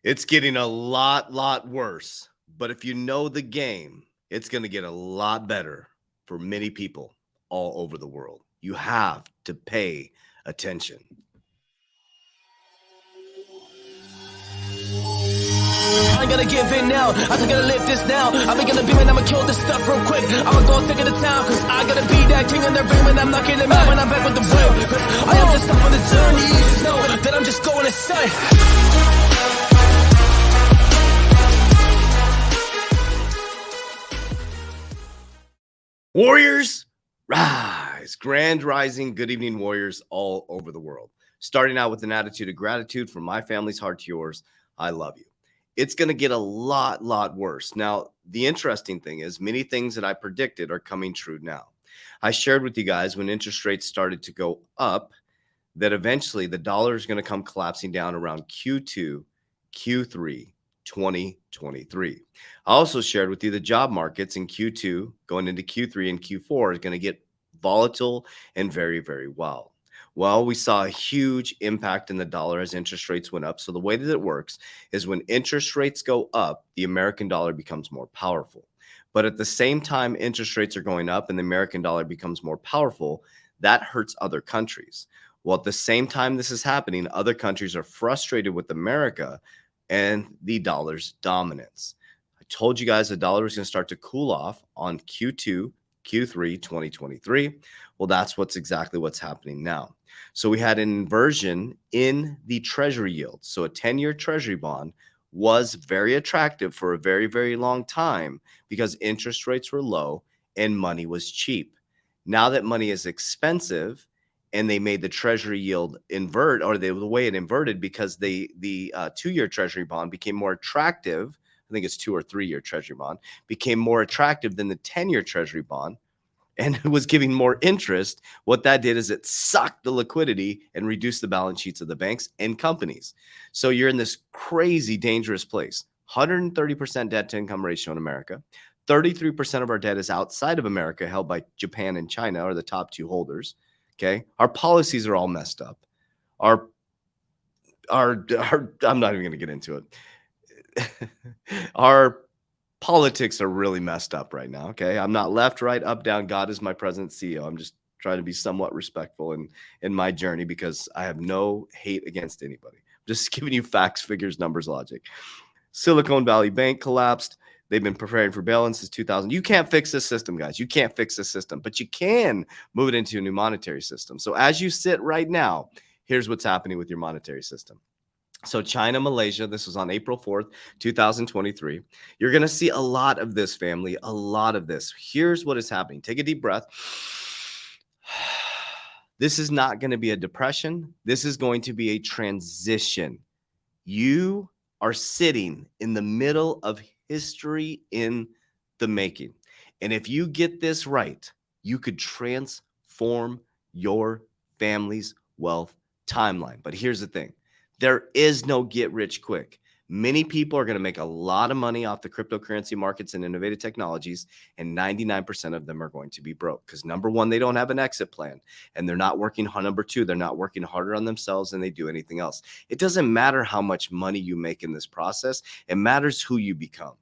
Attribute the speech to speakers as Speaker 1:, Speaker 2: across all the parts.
Speaker 1: It's getting a lot worse. But if you know the game, it's going to get a lot better for many people all over the world. You have to pay attention.
Speaker 2: I ain't gonna give in now. I just gotta live this now. I'm gonna be man, I'ma kill this stuff real quick. I'ma go and figure the town, cause I gotta be that king in the ring when I'm knocking them out when I'm back with the whip. Cause I am just up on the journey. Just know that I'm just going insane.
Speaker 1: Warriors, rise. Grand rising. Good evening, warriors all over the world. Starting out with an attitude of gratitude from my family's heart to yours. I love you. It's going to get a lot worse. Now, the interesting thing is many things that I predicted are coming true now. I shared with you guys when interest rates started to go up that eventually the dollar is going to come collapsing down around Q2, Q3, 2023. I also shared with you the job markets in Q2 going into Q3 and Q4 is going to get volatile and very wild. Well, we saw a huge impact in the dollar as interest rates went up. So the way that it works is when interest rates go up, the American dollar becomes more powerful. But at the same time, interest rates are going up and the American dollar becomes more powerful, that hurts other countries. Well, at the same time this is happening, other countries are frustrated with America and the dollar's dominance. I told you guys the dollar was going to start to cool off on Q2, Q3, 2023. Well, that's exactly what's happening now. So we had an inversion in the treasury yield. So a 10-year treasury bond was very attractive for a very long time because interest rates were low and money was cheap. Now that money is expensive and they made the treasury yield invert, or the way it inverted because the 2-year treasury bond became more attractive. I think it's 2 or 3-year treasury bond became more attractive than the 10-year treasury bond, and it was giving more interest. What that did is it sucked the liquidity and reduced the balance sheets of the banks and companies. So you're in this crazy dangerous place. 130% debt to income ratio in America. 33% of our debt is outside of America, held by Japan and China, are the top two holders. Okay. Our policies are all messed up. Our I'm not even going to get into it. Our politics are really messed up right now. Okay. I'm not left, right, up, down. God is my president CEO. I'm just trying to be somewhat respectful in my journey because I have no hate against anybody. I'm just giving you facts, figures, numbers, logic. Silicon Valley Bank collapsed. They've been preparing for bail-in since 2000. You can't fix this system, guys. You can't fix this system, but you can move it into a new monetary system. So as you sit right now, here's what's happening with your monetary system. So China, Malaysia, this was on April 4th, 2023. You're going to see a lot of this, family, a lot of this. Here's what is happening. Take a deep breath. This is not going to be a depression. This is going to be a transition. You are sitting in the middle of history in the making. And if you get this right, you could transform your family's wealth timeline. But here's the thing. There is no get rich quick. Many people are going to make a lot of money off the cryptocurrency markets and innovative technologies, and 99% of them are going to be broke because number one, they don't have an exit plan, and they're not working hard. Number two, they're not working harder on themselves than they do anything else. It doesn't matter how much money you make in this process. It matters who you become.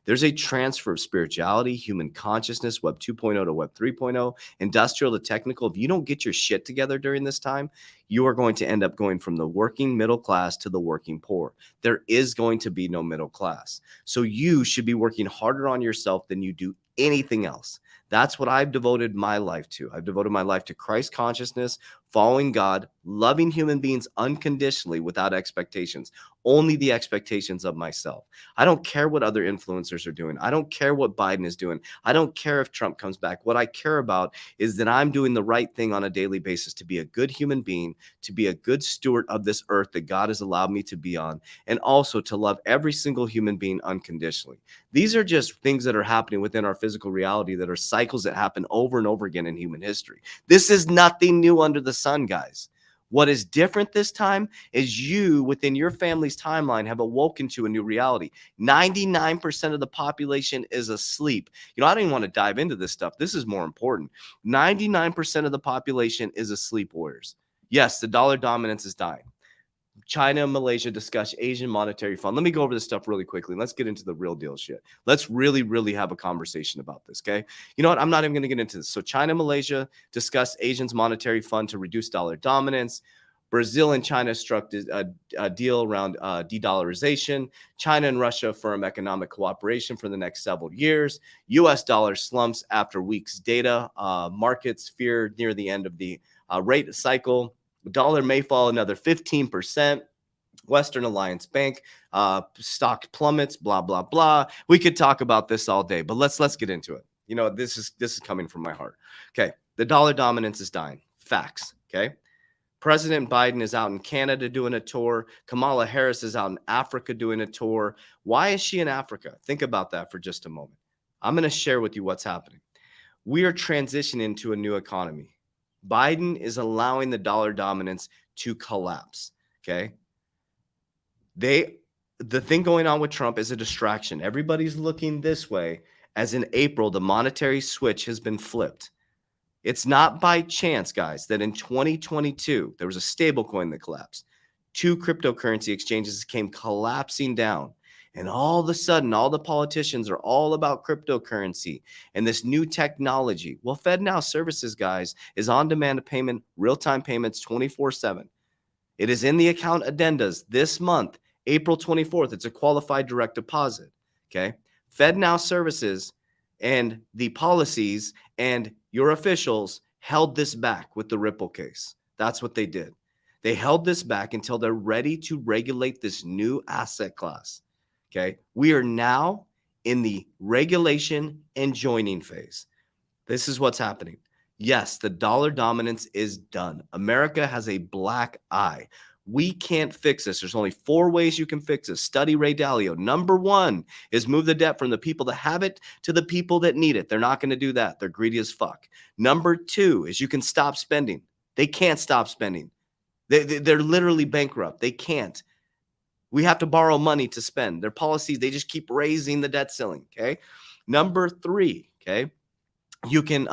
Speaker 1: There's a transfer of spirituality, human consciousness, Web 2.0 to Web 3.0, industrial to technical. If you don't get your shit together during this time, you are going to end up going from the working middle class to the working poor. There is going to be no middle class. So you should be working harder on yourself than you do anything else. That's what I've devoted my life to. I've devoted my life to Christ consciousness, following God, loving human beings unconditionally without expectations, only the expectations of myself. I don't care what other influencers are doing. I don't care what Biden is doing. I don't care if Trump comes back. What I care about is that I'm doing the right thing on a daily basis to be a good human being, to be a good steward of this earth that God has allowed me to be on, and also to love every single human being unconditionally. These are just things that are happening within our physical reality that are cycles that happen over and over again in human history. This is nothing new under the sun, guys. What is different this time is you within your family's timeline have awoken to a new reality. 99% of the population is asleep. I don't even want to dive into this stuff. This is more important. 99% of the population is asleep, warriors. Yes, the dollar dominance is dying. China and Malaysia discuss Asian Monetary Fund. Let me go over this stuff really quickly. And let's get into the real deal shit. Let's really, really have a conversation about this, okay? You know what? I'm not even going to get into this. So China and Malaysia discuss Asians Monetary Fund to reduce dollar dominance. Brazil and China struck a deal around de-dollarization. China and Russia firm economic cooperation for the next several years. U.S. dollar slumps after week's data. Markets fear near the end of the rate cycle. Dollar may fall another 15%. Western Alliance Bank stock plummets. Blah blah blah. We could talk about this all day, but let's get into it. You know, this is coming from my heart. Okay, the dollar dominance is dying. Facts. Okay. President Biden is out in Canada doing a tour. Kamala Harris is out in Africa doing a tour. Why is she in Africa? Think about that for just a moment. I'm going to share with you what's happening. We are transitioning to a new economy. Biden is allowing the dollar dominance to collapse. Okay. The thing going on with Trump is a distraction. Everybody's looking this way, as in April, the monetary switch has been flipped. It's not by chance, guys, that in 2022, there was a stable coin that collapsed. 2 cryptocurrency exchanges came collapsing down. And all of a sudden, all the politicians are all about cryptocurrency and this new technology. Well, FedNow Services, guys, is on-demand payment, real-time payments 24/7. It is in the account addendas this month, April 24th. It's a qualified direct deposit. Okay. FedNow Services and the policies and your officials held this back with the Ripple case. That's what they did. They held this back until they're ready to regulate this new asset class. Okay. We are now in the regulation and joining phase. This is what's happening. Yes, the dollar dominance is done. America has a black eye. We can't fix this. There's only 4 ways you can fix this. Study Ray Dalio. Number 1 is move the debt from the people that have it to the people that need it. They're not going to do that. They're greedy as fuck. Number 2 is you can stop spending. They can't stop spending. They're literally bankrupt. They can't. We have to borrow money to spend. Their policies, they just keep raising the debt ceiling. Okay. Number 3, okay. You can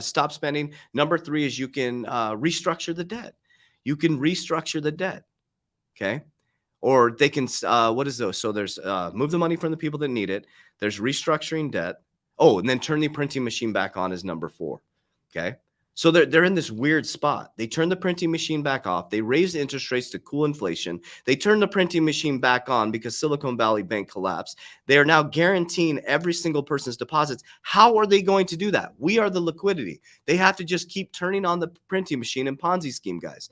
Speaker 1: stop spending. Number 3 is you can restructure the debt. You can restructure the debt. Okay. Or they can, what is those? So there's move the money from the people that need it. There's restructuring debt. Oh, and then turn the printing machine back on is number 4. Okay. So they're in this weird spot. They turn the printing machine back off. They raise the interest rates to cool inflation. They turn the printing machine back on because Silicon Valley Bank collapsed. They are now guaranteeing every single person's deposits. How are they going to do that? We are the liquidity. They have to just keep turning on the printing machine and Ponzi scheme, guys.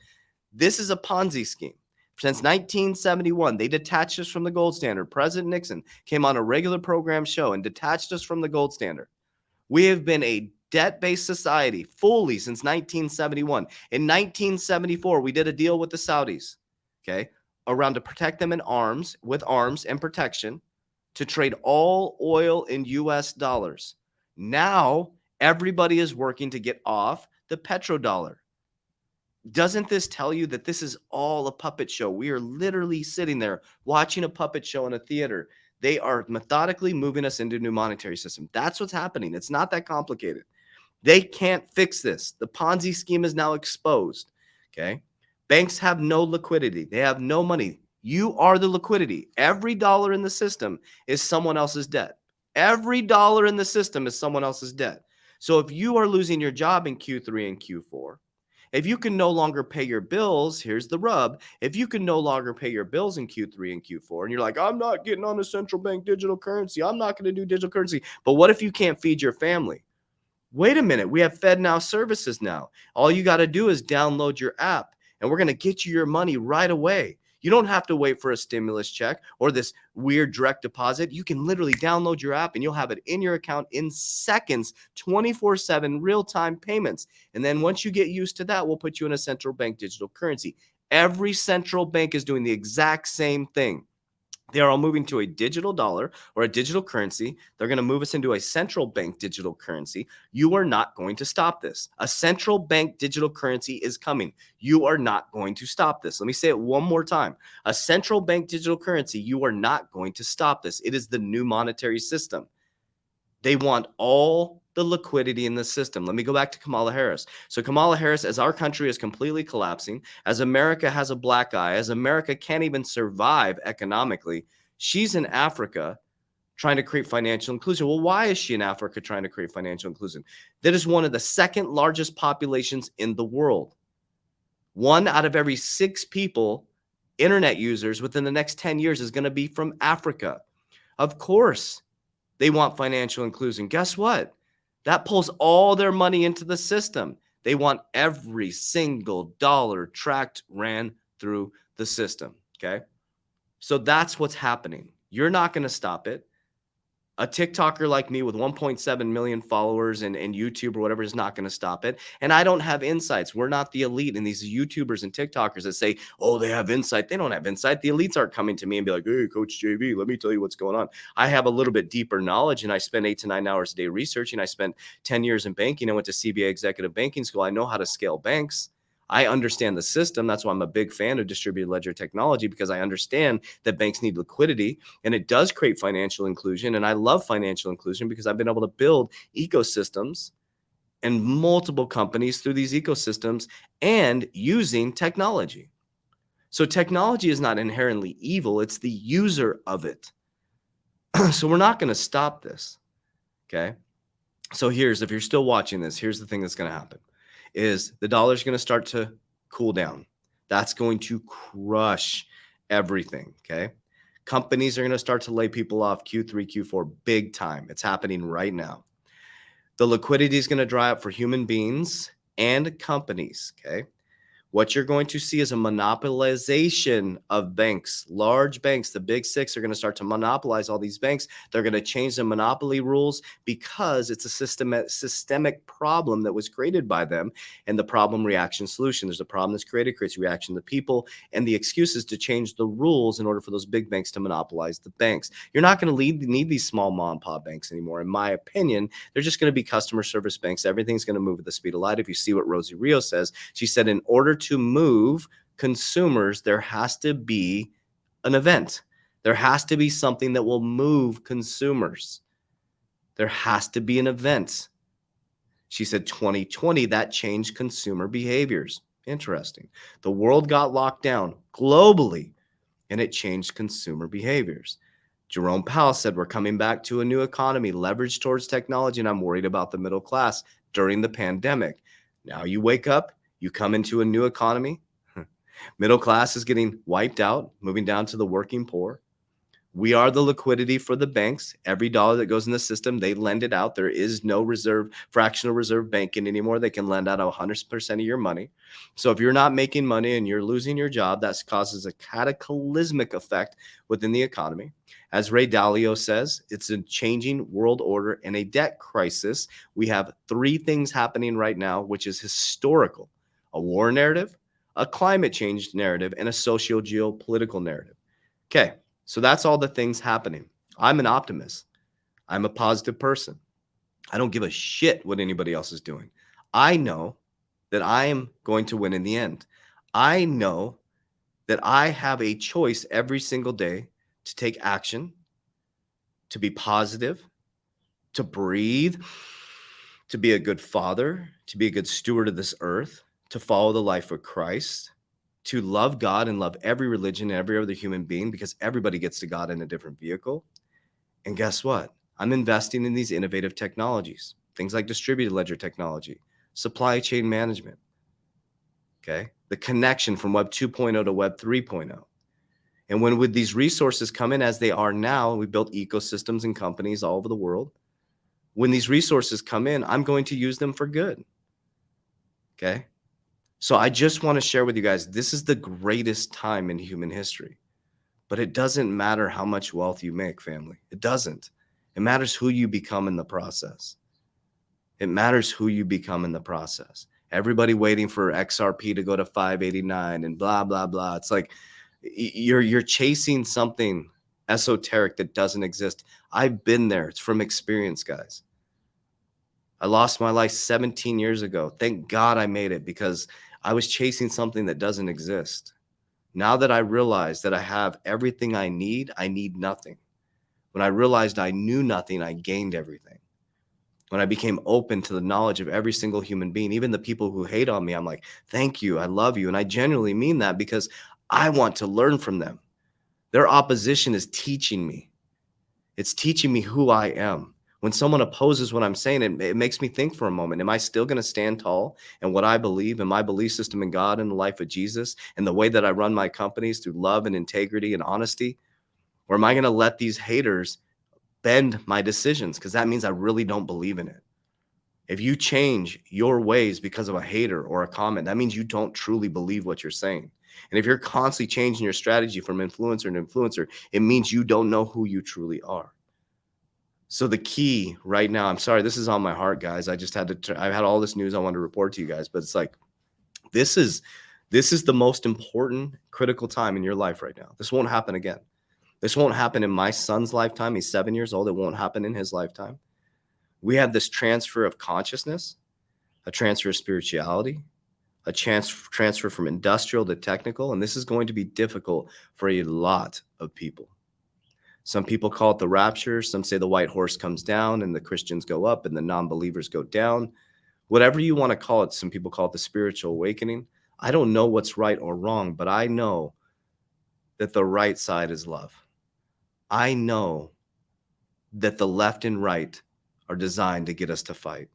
Speaker 1: This is a Ponzi scheme. Since 1971, they detached us from the gold standard. President Nixon came on a regular program show and detached us from the gold standard. We have been a debt-based society fully since 1971. In 1974, we did a deal with the Saudis, okay, around to protect them in arms, with arms and protection, to trade all oil in US dollars. Now, everybody is working to get off the petrodollar. Doesn't this tell you that this is all a puppet show? We are literally sitting there watching a puppet show in a theater. They are methodically moving us into a new monetary system. That's what's happening. It's not that complicated. They can't fix this. The Ponzi scheme is now exposed. Okay. Banks have no liquidity. They have no money. You are the liquidity. Every dollar in the system is someone else's debt. Every dollar in the system is someone else's debt. So if you are losing your job in Q3 and Q4, if you can no longer pay your bills, here's the rub. If you can no longer pay your bills in Q3 and Q4, and you're like, I'm not getting on a central bank digital currency. I'm not going to do digital currency. But what if you can't feed your family? Wait a minute. We have FedNow Services now. All you got to do is download your app, and we're going to get you your money right away. You don't have to wait for a stimulus check or this weird direct deposit. You can literally download your app and you'll have it in your account in seconds, 24/7 real-time payments. And then once you get used to that, we'll put you in a central bank digital currency. Every central bank is doing the exact same thing. They are all moving to a digital dollar or a digital currency. They're going to move us into a central bank digital currency. You are not going to stop this. A central bank digital currency is coming. You are not going to stop this. Let me say it one more time. A central bank digital currency, you are not going to stop this. It is the new monetary system. They want all the liquidity in the system. Let me go back to Kamala Harris. So Kamala Harris, as our country is completely collapsing, as America has a black eye, as America can't even survive economically, she's in Africa trying to create financial inclusion. Well, why is she in Africa trying to create financial inclusion? That is one of the second largest populations in the world. 1 out of every 6 people, internet users, within the next 10 years is going to be from Africa. Of course, they want financial inclusion. Guess what? That pulls all their money into the system. They want every single dollar tracked, ran through the system. Okay. So that's what's happening. You're not going to stop it. A TikToker like me with 1.7 million followers and YouTube or whatever is not going to stop it. And I don't have insights. We're not the elite. And these YouTubers and TikTokers that say, oh, they have insight. They don't have insight. The elites aren't coming to me and be like, hey, Coach JV, let me tell you what's going on. I have a little bit deeper knowledge, and I spend 8 to 9 hours a day researching. I spent 10 years in banking. I went to CBA Executive Banking School. I know how to scale banks. I understand the system. That's why I'm a big fan of distributed ledger technology, because I understand that banks need liquidity, and it does create financial inclusion. And I love financial inclusion because I've been able to build ecosystems and multiple companies through these ecosystems and using technology. So technology is not inherently evil. It's the user of it. So we're not going to stop this. Okay. So if you're still watching this, here's the thing that's going to happen. Is the dollar's going to start to cool down. That's going to crush everything, okay? Companies are going to start to lay people off Q3, Q4 big time. It's happening right now. The liquidity is going to dry up for human beings and companies, okay? What you're going to see is a monopolization of banks. Large banks, the big 6, are going to start to monopolize all these banks. They're going to change the monopoly rules because it's a systemic problem that was created by them, and the problem reaction solution. There's a problem that's created, creates reaction to people, and the excuse is to change the rules in order for those big banks to monopolize the banks. You're not going to need these small mom and pop banks anymore. In my opinion, they're just going to be customer service banks. Everything's going to move at the speed of light. If you see what Rosie Rio says, she said, in order to move consumers, there has to be an event. There has to be something that will move consumers. There has to be an event. She said 2020, that changed consumer behaviors. Interesting. The world got locked down globally, and it changed consumer behaviors. Jerome Powell said, we're coming back to a new economy, leveraged towards technology, and I'm worried about the middle class during the pandemic. Now you wake up, you come into a new economy. Middle class is getting wiped out, moving down to the working poor. We are the liquidity for the banks. Every dollar that goes in the system, they lend it out. There is no fractional reserve banking anymore. They can lend out 100% of your money. So if you're not making money and you're losing your job, that causes a cataclysmic effect within the economy. As Ray Dalio says, it's a changing world order and a debt crisis. We have 3 things happening right now, which is historical: a war narrative, a climate change narrative, and a socio-geopolitical narrative. Okay, so that's all the things happening. I'm an optimist. I'm a positive person. I don't give a shit what anybody else is doing. I know that I am going to win in the end. I know that I have a choice every single day to take action, to be positive, to breathe, to be a good father, to be a good steward of this earth, to follow the life of Christ, to love God and love every religion and every other human being, because everybody gets to God in a different vehicle. And guess what? I'm investing in these innovative technologies, things like distributed ledger technology, supply chain management, okay? The connection from Web 2.0 to Web 3.0. And when these resources come in as they are now, we built ecosystems and companies all over the world. When these resources come in, I'm going to use them for good, okay? So I just want to share with you guys, this is the greatest time in human history. But it doesn't matter how much wealth you make, family. It doesn't. It matters who you become in the process. It matters who you become in the process. Everybody waiting for XRP to go to 589 and blah, blah, blah. It's like you're chasing something esoteric that doesn't exist. I've been there. It's from experience, guys. I lost my life 17 years ago. Thank God I made it, because I was chasing something that doesn't exist. Now that I realized that I have everything I need nothing. When I realized I knew nothing, I gained everything. When I became open to the knowledge of every single human being, even the people who hate on me, I'm like, thank you, I love you. And I genuinely mean that because I want to learn from them. Their opposition is teaching me. It's teaching me who I am. When someone opposes what I'm saying, it makes me think for a moment. Am I still going to stand tall in what I believe, in my belief system in God and the life of Jesus, and the way that I run my companies through love and integrity and honesty? Or am I going to let these haters bend my decisions? Because that means I really don't believe in it. If you change your ways because of a hater or a comment, that means you don't truly believe what you're saying. And if you're constantly changing your strategy from influencer to influencer, it means you don't know who you truly are. So the key right now, I'm sorry, this is on my heart, guys. I just had to, I had all this news I wanted to report to you guys, but it's like, this is the most important critical time in your life right now. This won't happen again. This won't happen in my son's lifetime. He's 7 years old. It won't happen in his lifetime. We have this transfer of consciousness, a transfer of spirituality, a transfer from industrial to technical, and this is going to be difficult for a lot of people. Some people call it the rapture. Some say the white horse comes down and the Christians go up and the non-believers go down. Whatever you want to call it, some people call it the spiritual awakening. I don't know what's right or wrong, but I know that the right side is love. I know that the left and right are designed to get us to fight.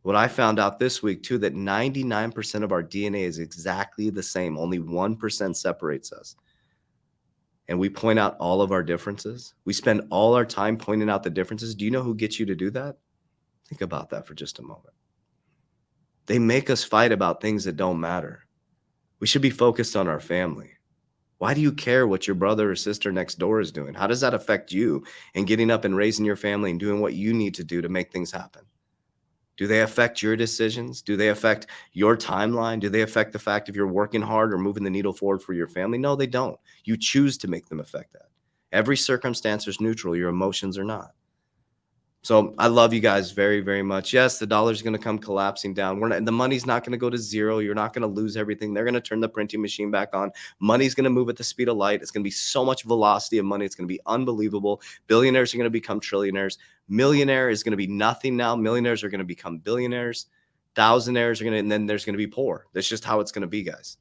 Speaker 1: What I found out this week too, that 99% of our DNA is exactly the same. Only 1% separates us. And we point out all of our differences. We spend all our time pointing out the differences. Do you know who gets you to do that? Think about that for just a moment. They make us fight about things that don't matter. We should be focused on our family. Why do you care what your brother or sister next door is doing? How does that affect you in getting up and raising your family and doing what you need to do to make things happen? Do they affect your decisions? Do they affect your timeline? Do they affect the fact if you're working hard or moving the needle forward for your family? No, they don't. You choose to make them affect that. Every circumstance is neutral. Your emotions are not. So I love you guys very, very much. Yes, the dollar's going to come collapsing down. The money's not going to go to zero. You're not going to lose everything. They're going to turn the printing machine back on. Money's going to move at the speed of light. It's going to be so much velocity of money. It's going to be unbelievable. Billionaires are going to become trillionaires. Millionaire is going to be nothing now. Millionaires are going to become billionaires. Thousandaires are going to, and then there's going to be poor. That's just how it's going to be, guys.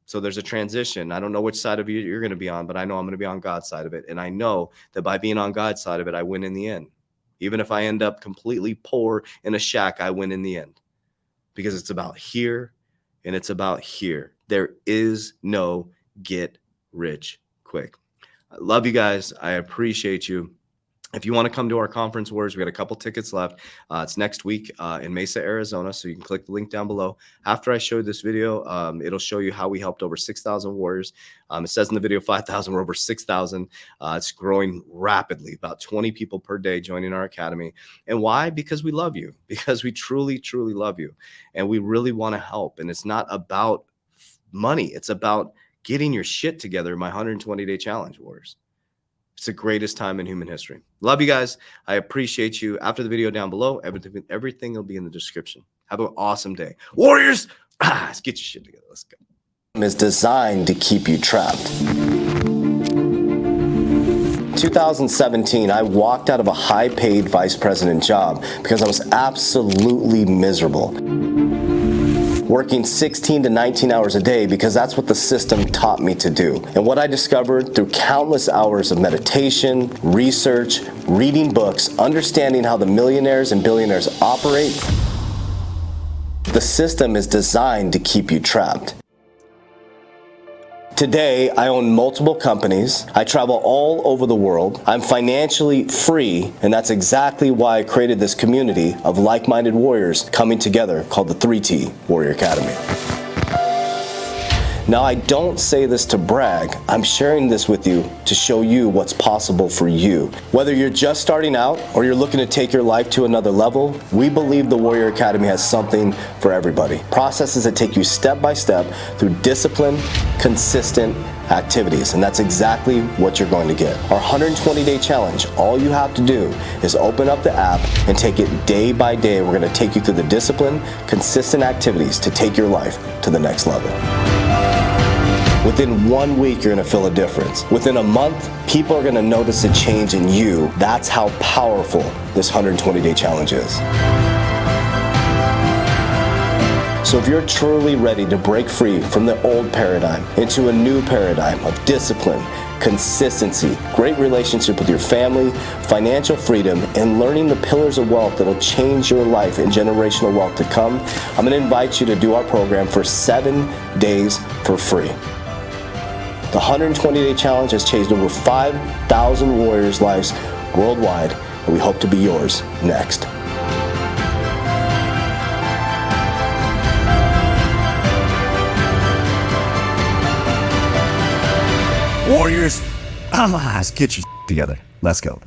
Speaker 1: So there's a transition. I don't know which side of you you're going to be on, but I know I'm going to be on God's side of it. And I know that by being on God's side of it, I win in the end. Even if I end up completely poor in a shack, I win in the end. Because it's about here and it's about here. There is no get rich quick. I love you guys. I appreciate you. If you want to come to our conference wars, we got a couple tickets left. It's next week in Mesa, Arizona. So you can click the link down below. After I show this video, it'll show you how we helped over 6,000 warriors. It says in the video 5,000. We're over 6,000. It's growing rapidly, about 20 people per day joining our academy. And why? Because we love you. Because we truly, truly love you. And we really want to help. And it's not about money. It's about getting your shit together in my 120-day challenge, warriors. It's the greatest time in human history. Love you guys. I appreciate you. After the video down below, everything will be in the description. Have an awesome day. Warriors, let's get your shit together. Let's go.
Speaker 3: Is designed to keep you trapped. 2017, I walked out of a high-paid vice president job because I was absolutely miserable. Working 16 to 19 hours a day because that's what the system taught me to do. And what I discovered through countless hours of meditation, research, reading books, understanding how the millionaires and billionaires operate, the system is designed to keep you trapped. Today, I own multiple companies. I travel all over the world. I'm financially free, and that's exactly why I created this community of like-minded warriors coming together called the 3T Warrior Academy. Now, I don't say this to brag. I'm sharing this with you to show you what's possible for you. Whether you're just starting out or you're looking to take your life to another level, we believe the Warrior Academy has something for everybody. Processes that take you step by step through discipline, consistent activities, and that's exactly what you're going to get. Our 120-day challenge, all you have to do is open up the app and take it day by day. We're going to take you through the discipline, consistent activities to take your life to the next level. Within 1 week, you're gonna feel a difference. Within a month, people are gonna notice a change in you. That's how powerful this 120-day challenge is. So if you're truly ready to break free from the old paradigm into a new paradigm of discipline, consistency, great relationship with your family, financial freedom, and learning the pillars of wealth that'll change your life and generational wealth to come, I'm gonna invite you to do our program for 7 days for free. The 120-day challenge has changed over 5,000 warriors' lives worldwide, and we hope to be yours next.
Speaker 4: Warriors, let's get your together. Let's go.